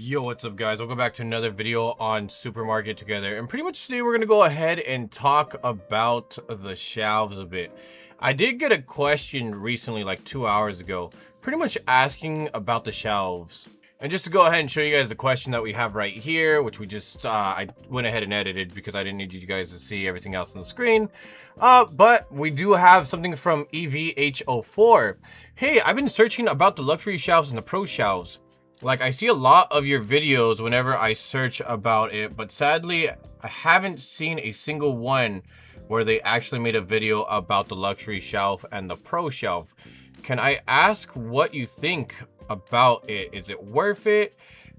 Yo, what's up guys? Welcome back to another video on Supermarket Together. And pretty much today we're going to go ahead and talk about the shelves a bit. I did get a question recently, like 2 hours ago, pretty much asking about the shelves. And just to go ahead and show you guys the question that we have right here, which we just, I went ahead and edited because I didn't need you guys to see everything else on the screen. But we do have something from EVH04. Hey, I've been searching about the luxury shelves and the pro shelves. Like, I see a lot of your videos whenever I search about it, but sadly, I haven't seen a single one where they actually made a video about the luxury shelf and the pro shelf. Can I ask what you think about it? Is it worth it?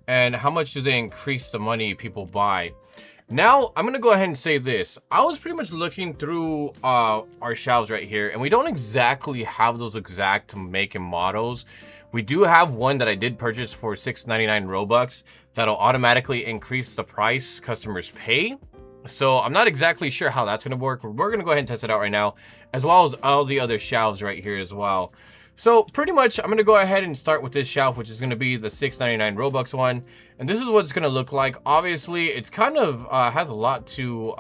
And how much do they increase the money people buy? Now, I'm going to go ahead and say this. I was pretty much looking through our shelves right here, and we don't exactly have those exact make and models. We do have one that I did purchase for $6.99 Robux that'll automatically increase the price customers pay. So I'm not exactly sure how that's going to work. We're going to go ahead and test it out right now, as well as all the other shelves right here as well. So pretty much I'm going to go ahead and start with this shelf, which is going to be the $6.99 Robux one. And this is what it's going to look like. Obviously, it's kind of has a lot to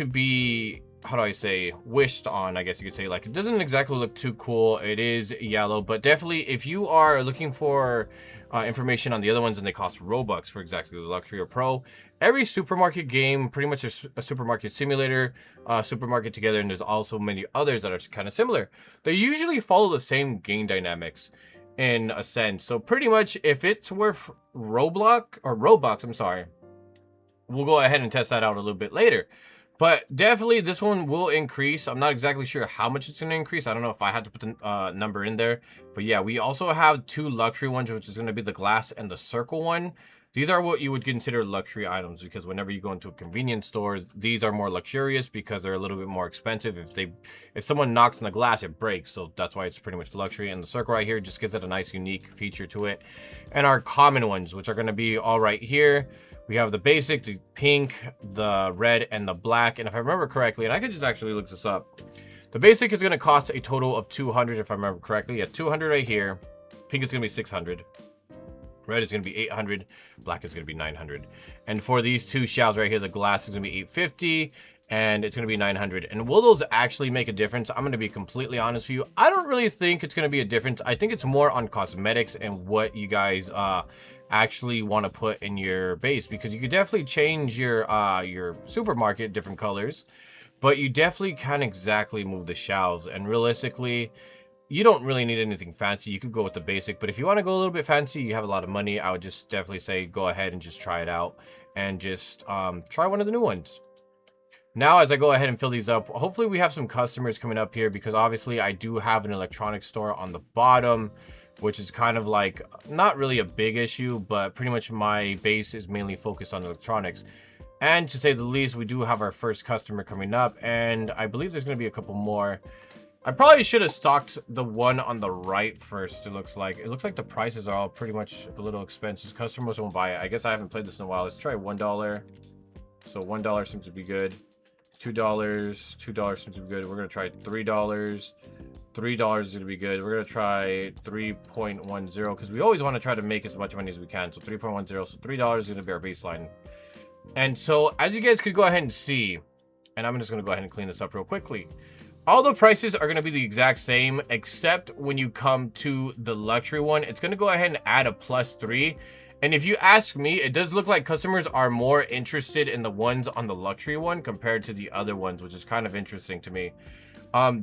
be, how do I say, wished on, I guess you could say. Like, it doesn't exactly look too cool. It is yellow, but definitely if you are looking for information on the other ones and they cost Robux for exactly the luxury or pro, every supermarket game, pretty much a supermarket simulator, Supermarket Together, and there's also many others that are kind of similar. They usually follow the same game dynamics in a sense. So pretty much if it's worth Robux, I'm sorry, we'll go ahead and test that out a little bit later. But definitely this one will increase. I'm not exactly sure how much it's going to increase. I don't know if I had to put the number in there. But yeah, we also have two luxury ones, which is going to be the glass and the circle one. These are what you would consider luxury items, because whenever you go into a convenience store, these are more luxurious because they're a little bit more expensive. If someone knocks on the glass, it breaks. So that's why it's pretty much luxury. And the circle right here just gives it a nice unique feature to it. And our common ones, which are going to be all right here. We have the basic, the pink, the red, and the black. And if I remember correctly, and I could just actually look this up, the basic is going to cost a total of 200 if I remember correctly. Yeah, 200 right here. Pink is going to be 600. Red is going to be 800. Black is going to be 900. And for these two shelves right here, the glass is going to be 850. And it's going to be 900. And will those actually make a difference? I'm going to be completely honest with you. I don't really think it's going to be a difference. I think it's more on cosmetics and what you guys actually want to put in your base, because you could definitely change your supermarket different colors, but you definitely can't exactly move the shelves. And realistically, you don't really need anything fancy. You could go with the basic, but if you want to go a little bit fancy, you have a lot of money, I would just definitely say go ahead and just try it out and just try one of the new ones. Now, as I go ahead and fill these up, hopefully we have some customers coming up here, because obviously I do have an electronics store on the bottom, which is kind of like not really a big issue, but pretty much my base is mainly focused on electronics. And to say the least, we do have our first customer coming up, and I believe there's going to be a couple more. I probably should have stocked the one on the right first. It looks like the prices are all pretty much a little expensive. Customers won't buy it. I guess I haven't played this in a while. Let's try $1. So $1 seems to be good. $2 seems to be good. We're going to try $3. $3 is going to be good. We're going to try 3.10 because we always want to try to make as much money as we can. So 3.10, so $3 is going to be our baseline. And so as you guys could go ahead and see, and I'm just going to go ahead and clean this up real quickly. All the prices are going to be the exact same, except when you come to the luxury one, it's going to go ahead and add a +3. And if you ask me, it does look like customers are more interested in the ones on the luxury one compared to the other ones, which is kind of interesting to me.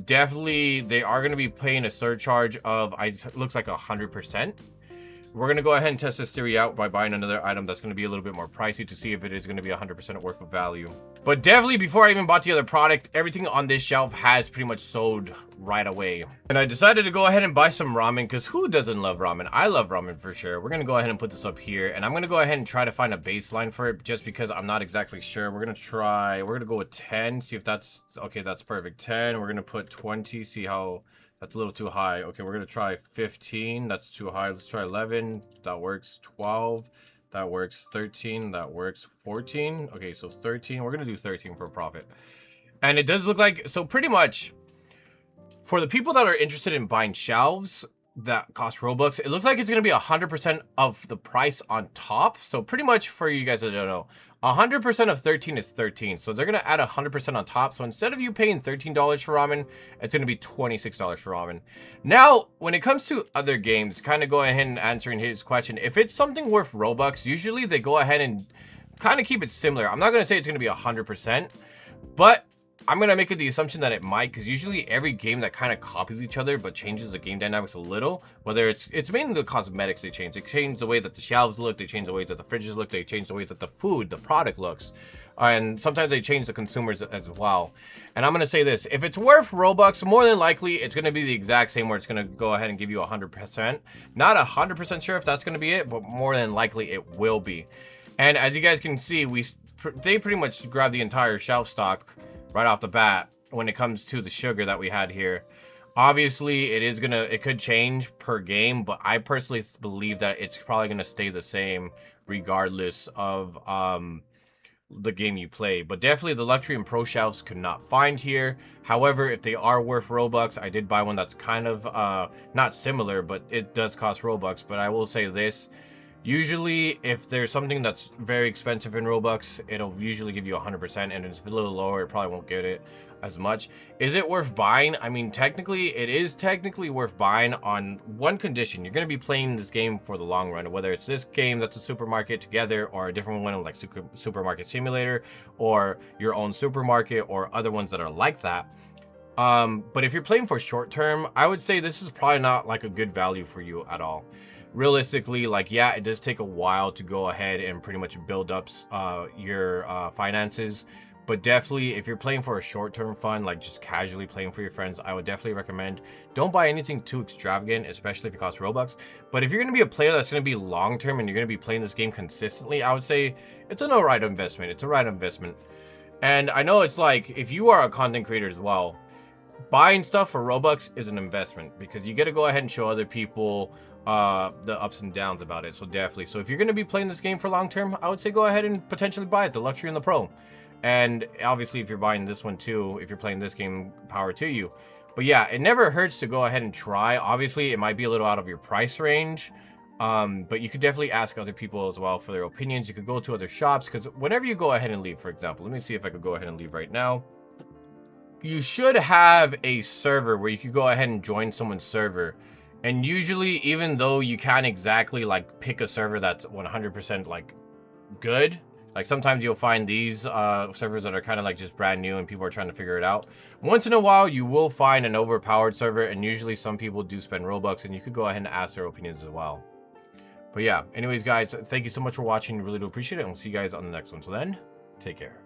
Definitely, they are going to be paying a surcharge of, it looks like 100%. We're going to go ahead and test this theory out by buying another item that's going to be a little bit more pricey to see if it is going to be 100% worth of value. But definitely, before I even bought the other product, everything on this shelf has pretty much sold right away. And I decided to go ahead and buy some ramen, because who doesn't love ramen? I love ramen for sure. We're going to go ahead and put this up here, and I'm going to go ahead and try to find a baseline for it, just because I'm not exactly sure. We're going to go with 10, see if that's, okay, that's perfect. 10, we're going to put 20, see how... That's a little too high. Okay, we're going to try 15. That's too high. Let's try 11. That works. 12. That works. 13. That works. 14. Okay, so 13. We're going to do 13 for a profit. And it does look like... So pretty much, for the people that are interested in buying shelves, that cost Robux, it looks like it's going to be 100% of the price on top. So pretty much for you guys that don't know, 100% of 13 is 13. So they're going to add 100% on top. So instead of you paying $13 for ramen, it's going to be $26 for ramen. Now, when it comes to other games, kind of go ahead and answering his question. If it's something worth Robux, usually they go ahead and kind of keep it similar. I'm not going to say it's going to be 100%, but I'm going to make it the assumption that it might, because usually every game that kind of copies each other but changes the game dynamics a little, whether it's mainly the cosmetics they change. They change the way that the shelves look, they change the way that the fridges look, they change the way that the food, the product looks. And sometimes they change the consumers as well. And I'm going to say this, if it's worth Robux, more than likely it's going to be the exact same, where it's going to go ahead and give you 100%. Not 100% sure if that's going to be it, but more than likely it will be. And as you guys can see, they pretty much grabbed the entire shelf stock right off the bat when it comes to the sugar that we had here. Obviously, it could change per game, but I personally believe that it's probably gonna stay the same regardless of the game you play. But definitely the luxury and pro shelves could not find here. However, if they are worth Robux, I did buy one that's kind of not similar, but it does cost Robux. But I will say this, usually, if there's something that's very expensive in Robux, it'll usually give you 100%, and if it's a little lower, it probably won't get it as much. Is it worth buying? I mean, technically, it is technically worth buying on one condition. You're going to be playing this game for the long run, whether it's this game that's a Supermarket Together, or a different one like Supermarket Simulator, or your own supermarket, or other ones that are like that. But if you're playing for short term, I would say this is probably not like a good value for you at all. Realistically, like, yeah, it does take a while to go ahead and pretty much build up your finances, but definitely if you're playing for a short-term fun, like just casually playing for your friends, I would definitely recommend don't buy anything too extravagant, especially if it costs Robux. But if you're going to be a player that's going to be long-term and you're going to be playing this game consistently, I would say it's an alright investment. It's a right investment. And I know it's like, if you are a content creator as well, buying stuff for Robux is an investment, because you get to go ahead and show other people the ups and downs about it. So definitely, so if you're going to be playing this game for long term, I would say go ahead and potentially buy it, the luxury and the pro. And obviously, if you're buying this one too, if you're playing this game, power to you. But yeah, it never hurts to go ahead and try. Obviously, it might be a little out of your price range, but you could definitely ask other people as well for their opinions. You could go to other shops, because whenever you go ahead and leave, for example, let me see if I could go ahead and leave right now. You should have a server where you could go ahead and join someone's server. And usually, even though you can't exactly like pick a server that's 100% like good, like sometimes you'll find these servers that are kind of like just brand new and people are trying to figure it out. Once in a while, you will find an overpowered server, and usually some people do spend Robux, and you could go ahead and ask their opinions as well. But yeah, anyways, guys, thank you so much for watching. Really do appreciate it, and we'll see you guys on the next one. So then, take care.